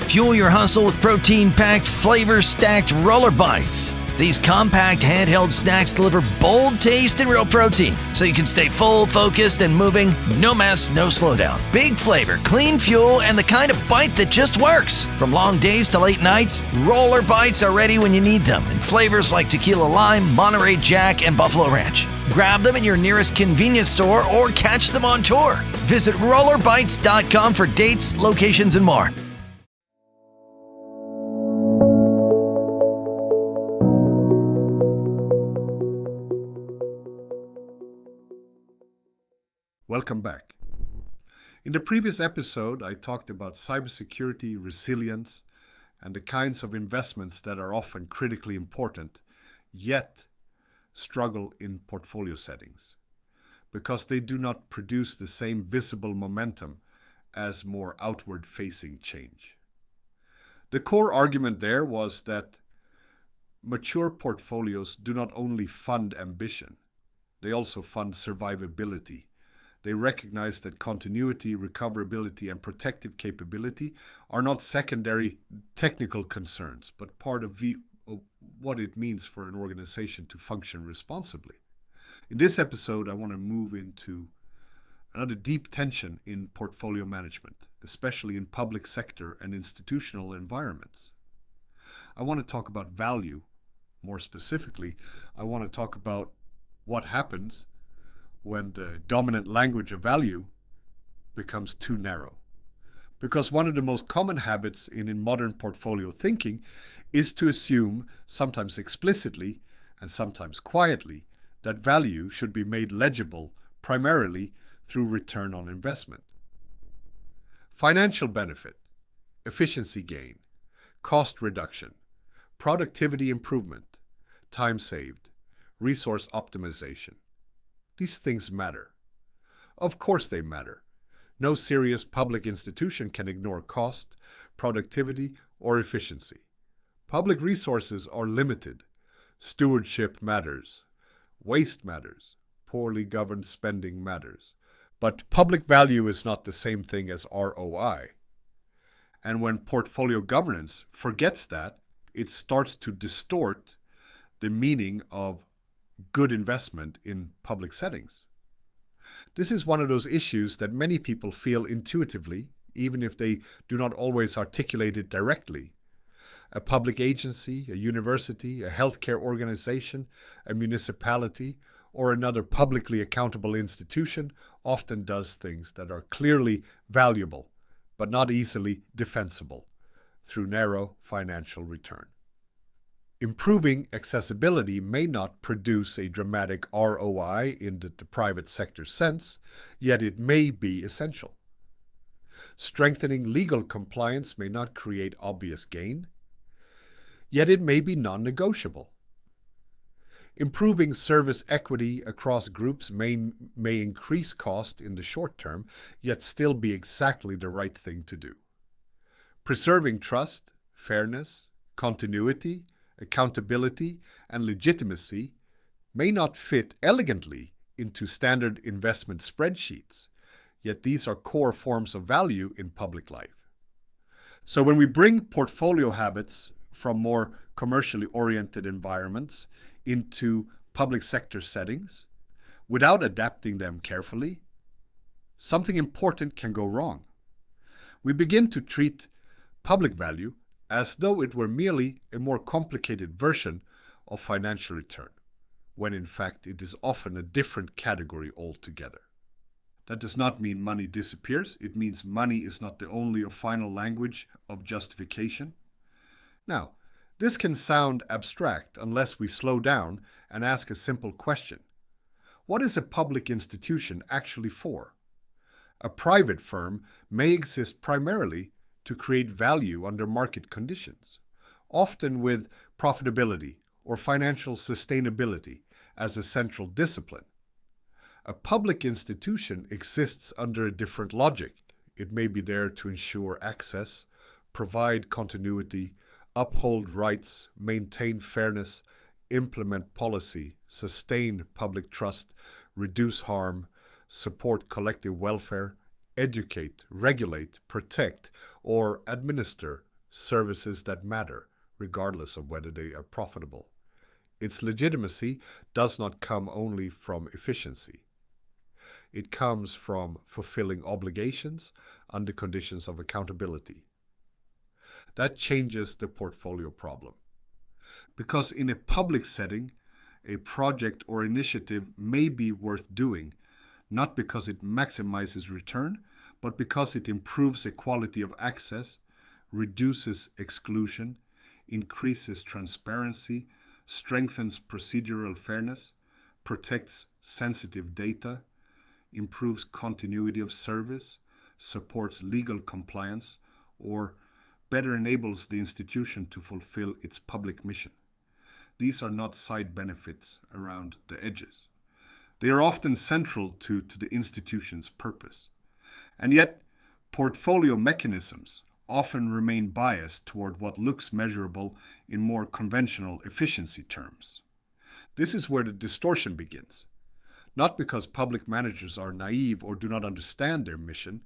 Fuel your hustle with protein-packed, flavor-stacked Roller Bites. These compact handheld snacks deliver bold taste and real protein, so you can stay full, focused, and moving. No mess, no slowdown. Big flavor, clean fuel, and the kind of bite that just works. From long days to late nights, Roller Bites are ready when you need them in flavors like Tequila Lime, Monterey Jack, and Buffalo Ranch. Grab them in your nearest convenience store or catch them on tour. Visit rollerbites.com for dates, locations, and more. Welcome back. In the previous episode, I talked about cybersecurity, resilience, and the kinds of investments that are often critically important, yet struggle in portfolio settings, because they do not produce the same visible momentum as more outward-facing change. The core argument there was that mature portfolios do not only fund ambition, they also fund survivability. They recognize that continuity, recoverability, and protective capability are not secondary technical concerns, but part of what it means for an organization to function responsibly. In this episode, I want to move into another deep tension in portfolio management, especially in public sector and institutional environments. I want to talk about value. More specifically, I want to talk about what happens when the dominant language of value becomes too narrow. Because one of the most common habits in modern portfolio thinking is to assume, sometimes explicitly and sometimes quietly, that value should be made legible primarily through return on investment. Financial benefit, efficiency gain, cost reduction, productivity improvement, time saved, resource optimization. These things matter. Of course they matter. No serious public institution can ignore cost, productivity, or efficiency. Public resources are limited. Stewardship matters. Waste matters. Poorly governed spending matters. But public value is not the same thing as ROI. And when portfolio governance forgets that, it starts to distort the meaning of good investment in public settings. This is one of those issues that many people feel intuitively, even if they do not always articulate it directly. A public agency, a university, a healthcare organization, a municipality, or another publicly accountable institution often does things that are clearly valuable, but not easily defensible, through narrow financial return. Improving accessibility may not produce a dramatic ROI in the private sector sense, yet it may be essential. Strengthening legal compliance may not create obvious gain, yet it may be non-negotiable. Improving service equity across groups may increase cost in the short term, yet still be exactly the right thing to do. Preserving trust, fairness, continuity, accountability, and legitimacy may not fit elegantly into standard investment spreadsheets, yet these are core forms of value in public life. So when we bring portfolio habits from more commercially oriented environments into public sector settings, without adapting them carefully, something important can go wrong. We begin to treat public value as though it were merely a more complicated version of financial return, when in fact it is often a different category altogether. That does not mean money disappears. It means money is not the only or final language of justification. Now, this can sound abstract unless we slow down and ask a simple question. What is a public institution actually for? A private firm may exist primarily to create value under market conditions, often with profitability or financial sustainability as a central discipline. A public institution exists under a different logic. It may be there to ensure access, provide continuity, uphold rights, maintain fairness, implement policy, sustain public trust, reduce harm, support collective welfare, educate, regulate, protect, or administer services that matter, regardless of whether they are profitable. Its legitimacy does not come only from efficiency. It comes from fulfilling obligations under conditions of accountability. That changes the portfolio problem. Because in a public setting, a project or initiative may be worth doing, not because it maximizes return, but because it improves equality of access, reduces exclusion, increases transparency, strengthens procedural fairness, protects sensitive data, improves continuity of service, supports legal compliance, or better enables the institution to fulfill its public mission. These are not side benefits around the edges. They are often central to the institution's purpose. And yet, portfolio mechanisms often remain biased toward what looks measurable in more conventional efficiency terms. This is where the distortion begins. Not because public managers are naive or do not understand their mission,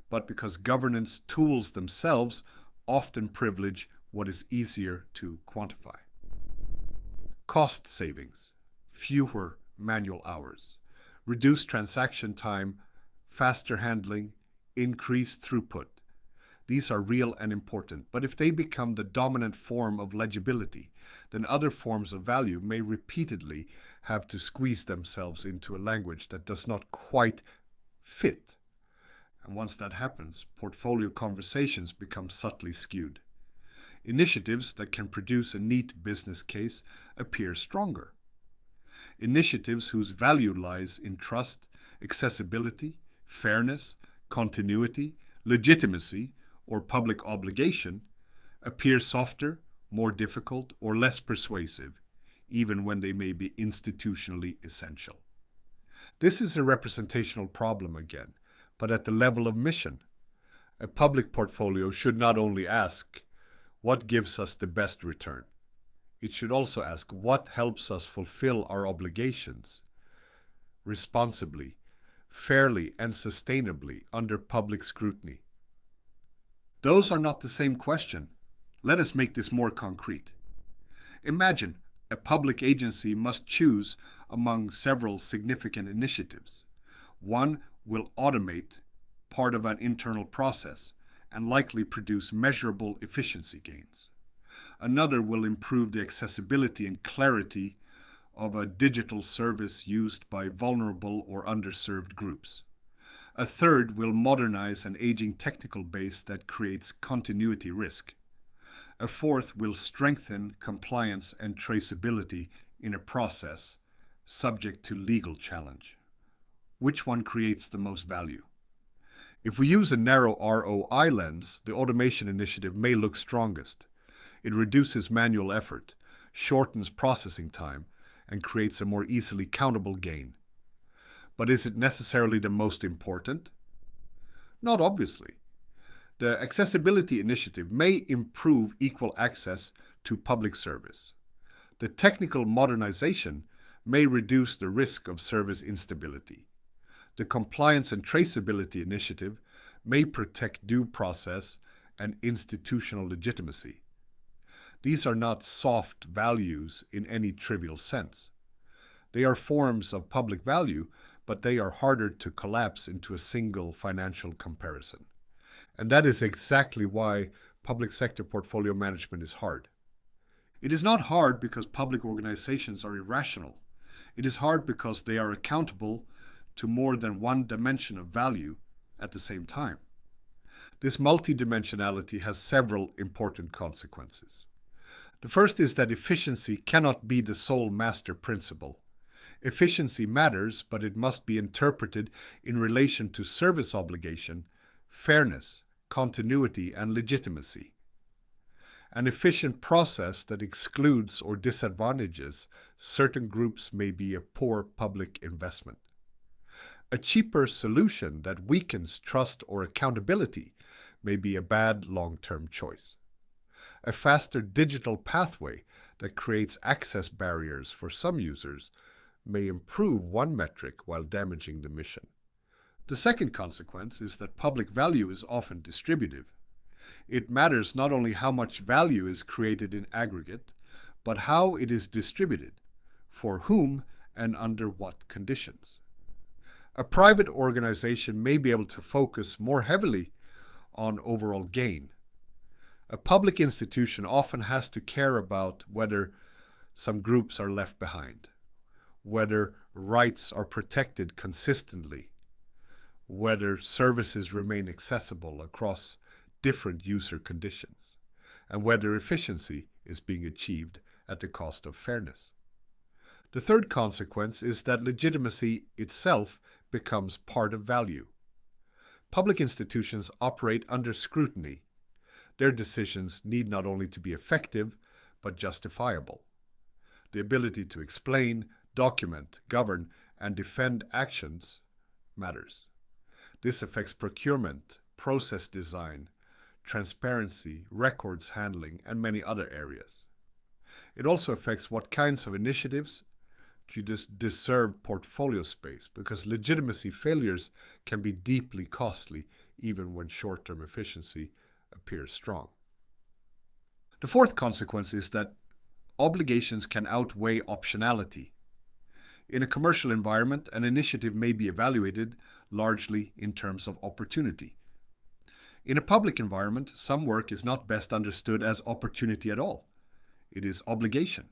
but because governance tools themselves often privilege what is easier to quantify. Cost savings, fewer manual hours, reduced transaction time, faster handling, increased throughput. These are real and important, but if they become the dominant form of legibility, then other forms of value may repeatedly have to squeeze themselves into a language that does not quite fit. And once that happens, portfolio conversations become subtly skewed. Initiatives that can produce a neat business case appear stronger. Initiatives whose value lies in trust, accessibility, fairness, continuity, legitimacy, or public obligation appear softer, more difficult, or less persuasive, even when they may be institutionally essential. This is a representational problem again, but at the level of mission. A public portfolio should not only ask, what gives us the best return? It should also ask, what helps us fulfill our obligations responsibly, fairly, and sustainably under public scrutiny? Those are not the same question. Let us make this more concrete. Imagine a public agency must choose among several significant initiatives. One will automate part of an internal process and likely produce measurable efficiency gains. Another will improve the accessibility and clarity of a digital service used by vulnerable or underserved groups. A third will modernize an aging technical base that creates continuity risk. A fourth will strengthen compliance and traceability in a process subject to legal challenge. Which one creates the most value? If we use a narrow ROI lens, the automation initiative may look strongest. It reduces manual effort, shortens processing time, and creates a more easily countable gain. But is it necessarily the most important? Not obviously. The accessibility initiative may improve equal access to public service. The technical modernization may reduce the risk of service instability. The compliance and traceability initiative may protect due process and institutional legitimacy. These are not soft values in any trivial sense. They are forms of public value, but they are harder to collapse into a single financial comparison. And that is exactly why public sector portfolio management is hard. It is not hard because public organizations are irrational. It is hard because they are accountable to more than one dimension of value at the same time. This multidimensionality has several important consequences. The first is that efficiency cannot be the sole master principle. Efficiency matters, but it must be interpreted in relation to service obligation, fairness, continuity, and legitimacy. An efficient process that excludes or disadvantages certain groups may be a poor public investment. A cheaper solution that weakens trust or accountability may be a bad long-term choice. A faster digital pathway that creates access barriers for some users may improve one metric while damaging the mission. The second consequence is that public value is often distributive. It matters not only how much value is created in aggregate, but how it is distributed, for whom, and under what conditions. A private organization may be able to focus more heavily on overall gain. A public institution often has to care about whether some groups are left behind, whether rights are protected consistently, whether services remain accessible across different user conditions, and whether efficiency is being achieved at the cost of fairness. The third consequence is that legitimacy itself becomes part of value. Public institutions operate under scrutiny. Their decisions need not only to be effective, but justifiable. The ability to explain, document, govern, and defend actions matters. This affects procurement, process design, transparency, records handling, and many other areas. It also affects what kinds of initiatives deserve portfolio space, because legitimacy failures can be deeply costly even when short-term efficiency appears strong. The fourth consequence is that obligations can outweigh optionality. In a commercial environment, an initiative may be evaluated largely in terms of opportunity. In a public environment, some work is not best understood as opportunity at all. It is obligation.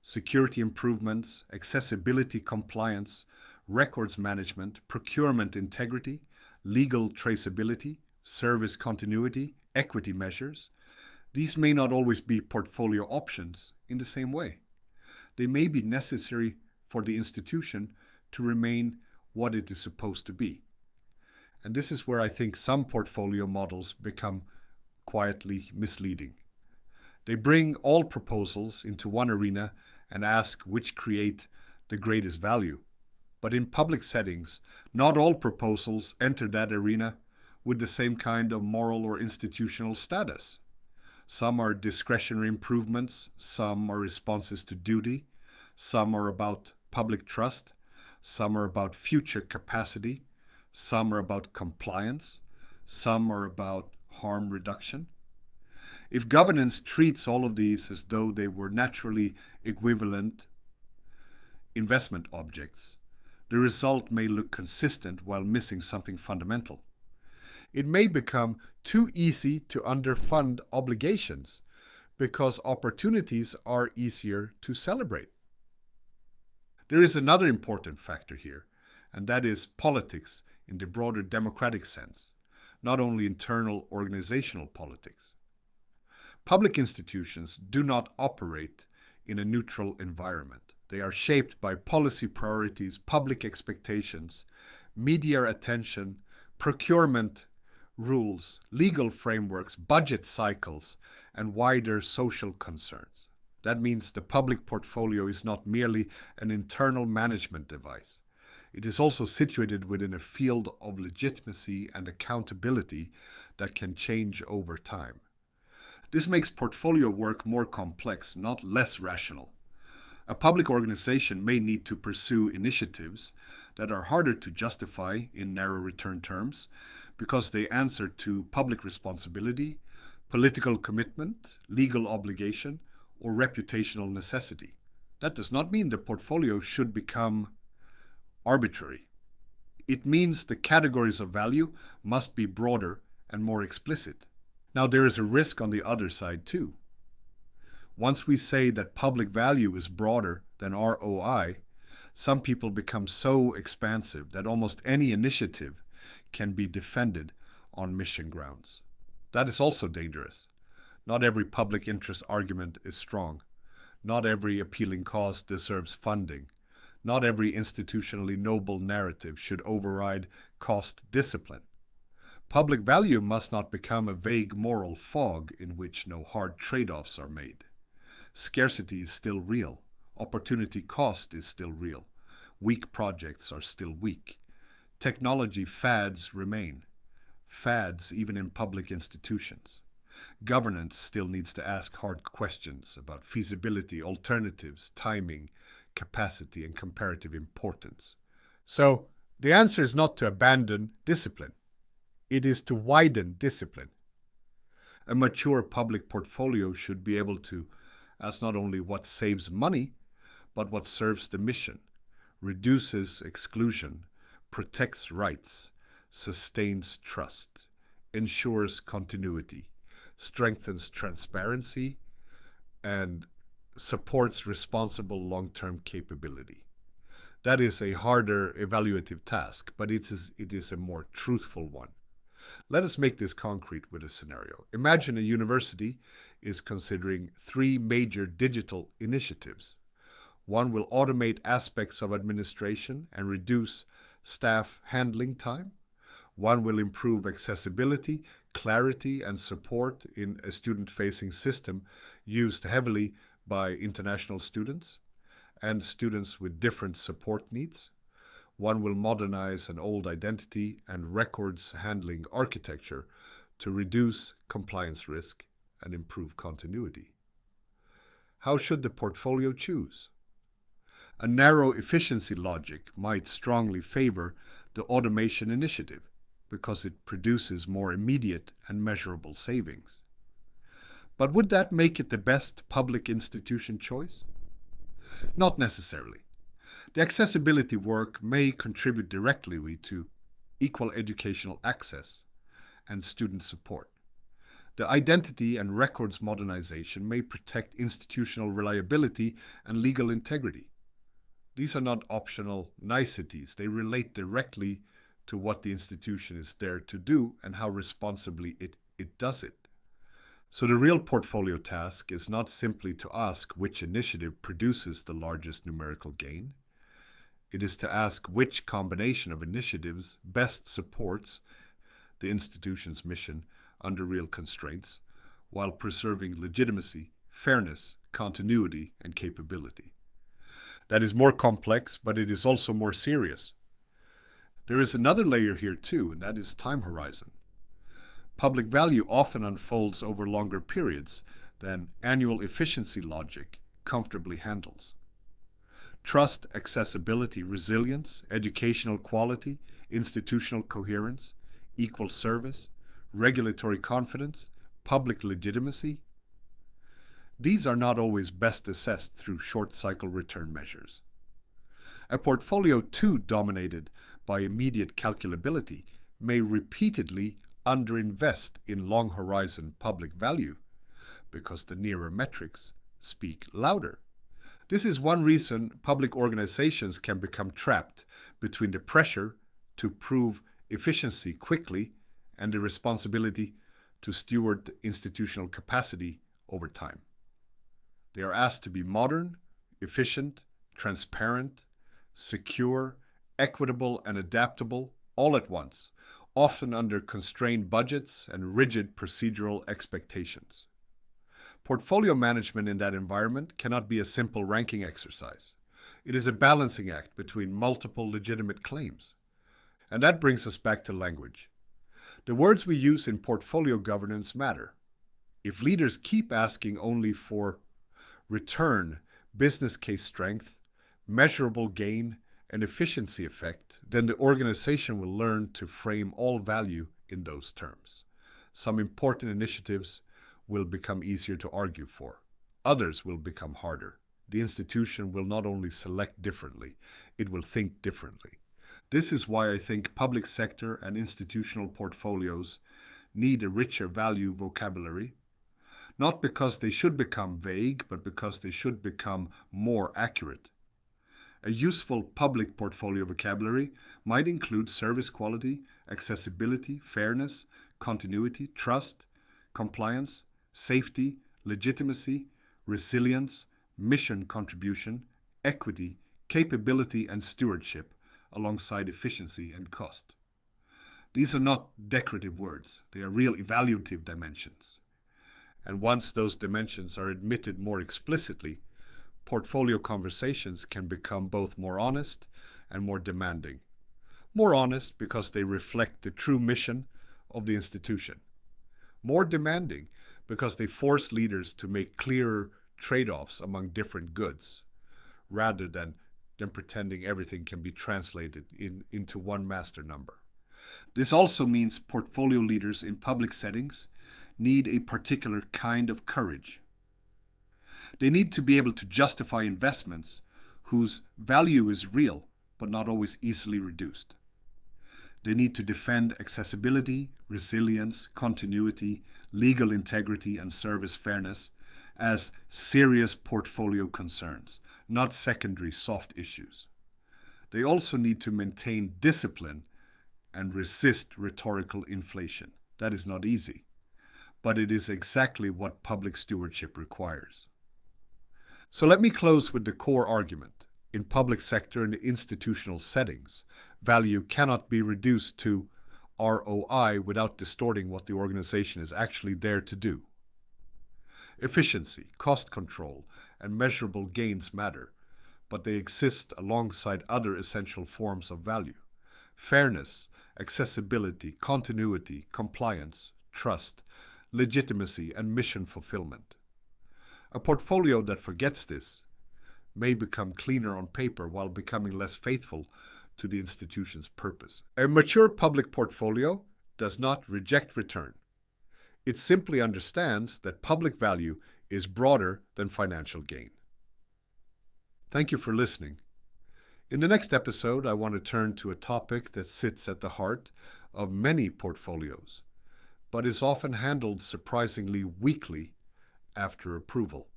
Security improvements, accessibility compliance, records management, procurement integrity, legal traceability, service continuity, equity measures. These may not always be portfolio options in the same way. They may be necessary for the institution to remain what it is supposed to be. And this is where I think some portfolio models become quietly misleading. They bring all proposals into one arena and ask which create the greatest value. But in public settings, not all proposals enter that arena with the same kind of moral or institutional status. Some are discretionary improvements, some are responses to duty, some are about public trust, some are about future capacity, some are about compliance, some are about harm reduction. If governance treats all of these as though they were naturally equivalent investment objects, the result may look consistent while missing something fundamental. It may become too easy to underfund obligations because opportunities are easier to celebrate. There is another important factor here, and that is politics in the broader democratic sense, not only internal organizational politics. Public institutions do not operate in a neutral environment. They are shaped by policy priorities, public expectations, media attention, procurement rules, legal frameworks, budget cycles, and wider social concerns. That means the public portfolio is not merely an internal management device. It is also situated within a field of legitimacy and accountability that can change over time. This makes portfolio work more complex, not less rational. A public organization may need to pursue initiatives that are harder to justify in narrow return terms because they answer to public responsibility, political commitment, legal obligation, or reputational necessity. That does not mean the portfolio should become arbitrary. It means the categories of value must be broader and more explicit. Now, there is a risk on the other side too. Once we say that public value is broader than ROI, some people become so expansive that almost any initiative can be defended on mission grounds. That is also dangerous. Not every public interest argument is strong. Not every appealing cause deserves funding. Not every institutionally noble narrative should override cost discipline. Public value must not become a vague moral fog in which no hard trade-offs are made. Scarcity is still real. Opportunity cost is still real. Weak projects are still weak. Technology fads remain. Fads even in public institutions. Governance still needs to ask hard questions about feasibility, alternatives, timing, capacity, and comparative importance. So, the answer is not to abandon discipline. It is to widen discipline. A mature public portfolio should be able to ask not only what saves money, but what serves the mission, reduces exclusion, protects rights, sustains trust, ensures continuity, strengthens transparency, and supports responsible long-term capability. That is a harder evaluative task, but it is a more truthful one. Let us make this concrete with a scenario. Imagine a university is considering three major digital initiatives. One will automate aspects of administration and reduce staff handling time. One will improve accessibility, clarity, and support in a student-facing system used heavily by international students and students with different support needs. One will modernize an old identity and records handling architecture to reduce compliance risk and improve continuity. How should the portfolio choose? A narrow efficiency logic might strongly favor the automation initiative because it produces more immediate and measurable savings. But would that make it the best public institution choice? Not necessarily. The accessibility work may contribute directly to equal educational access and student support. The identity and records modernization may protect institutional reliability and legal integrity. These are not optional niceties. They relate directly to what the institution is there to do and how responsibly it does it. So the real portfolio task is not simply to ask which initiative produces the largest numerical gain. It is to ask which combination of initiatives best supports the institution's mission under real constraints, while preserving legitimacy, fairness, continuity, and capability. That is more complex, but it is also more serious. There is another layer here too, and that is time horizon. Public value often unfolds over longer periods than annual efficiency logic comfortably handles. Trust, accessibility, resilience, educational quality, institutional coherence, equal service, regulatory confidence, public legitimacy. These are not always best assessed through short-cycle return measures. A portfolio too dominated by immediate calculability may repeatedly underinvest in long-horizon public value because the nearer metrics speak louder. This is one reason public organizations can become trapped between the pressure to prove efficiency quickly and the responsibility to steward institutional capacity over time. They are asked to be modern, efficient, transparent, secure, equitable, and adaptable all at once, often under constrained budgets and rigid procedural expectations. Portfolio management in that environment cannot be a simple ranking exercise. It is a balancing act between multiple legitimate claims. And that brings us back to language. The words we use in portfolio governance matter. If leaders keep asking only for return, business case strength, measurable gain, and efficiency effect, then the organization will learn to frame all value in those terms. Some important initiatives will become easier to argue for. Others will become harder. The institution will not only select differently, it will think differently. This is why I think public sector and institutional portfolios need a richer value vocabulary, not because they should become vague, but because they should become more accurate. A useful public portfolio vocabulary might include service quality, accessibility, fairness, continuity, trust, compliance, safety, legitimacy, resilience, mission contribution, equity, capability, and stewardship, alongside efficiency and cost. These are not decorative words. They are real evaluative dimensions. And once those dimensions are admitted more explicitly, portfolio conversations can become both more honest and more demanding. More honest because they reflect the true mission of the institution. More demanding because they force leaders to make clearer trade-offs among different goods, rather than pretending everything can be translated into one master number. This also means portfolio leaders in public settings need a particular kind of courage. They need to be able to justify investments whose value is real but not always easily reduced. They need to defend accessibility, resilience, continuity, legal integrity, and service fairness as serious portfolio concerns, not secondary soft issues. They also need to maintain discipline and resist rhetorical inflation. That is not easy, but it is exactly what public stewardship requires. So let me close with the core argument. In public sector and institutional settings, value cannot be reduced to ROI without distorting what the organization is actually there to do. Efficiency, cost control, and measurable gains matter, but they exist alongside other essential forms of value: fairness, accessibility, continuity, compliance, trust, legitimacy, and mission fulfillment. A portfolio that forgets this may become cleaner on paper while becoming less faithful to the institution's purpose. A mature public portfolio does not reject return. It simply understands that public value is broader than financial gain. Thank you for listening. In the next episode, I want to turn to a topic that sits at the heart of many portfolios, but is often handled surprisingly weakly after approval: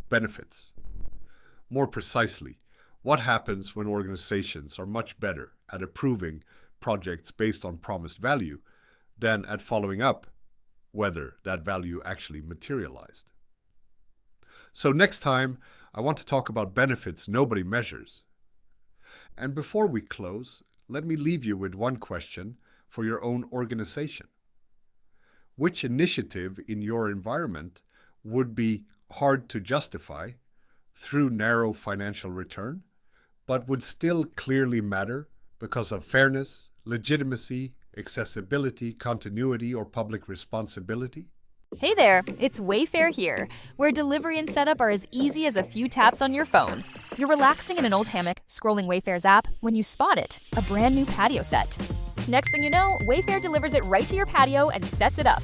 benefits. More precisely, what happens when organizations are much better at approving projects based on promised value than at following up whether that value actually materialized. So next time, I want to talk about benefits nobody measures. And before we close, let me leave you with one question for your own organization. Which initiative in your environment would be hard to justify through narrow financial return, but would still clearly matter because of fairness, legitimacy, accessibility, continuity, or public responsibility? Hey there, it's Wayfair here, where delivery and setup are as easy as a few taps on your phone. You're relaxing in an old hammock, scrolling Wayfair's app, when you spot it, a brand new patio set. Next thing you know, Wayfair delivers it right to your patio and sets it up.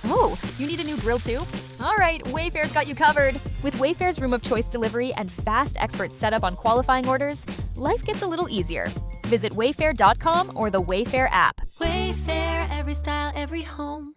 Oh, you need a new grill too? All right, Wayfair's got you covered. With Wayfair's room of choice delivery and fast expert setup on qualifying orders, life gets a little easier. Visit wayfair.com or the Wayfair app. Wayfair, every style, every home.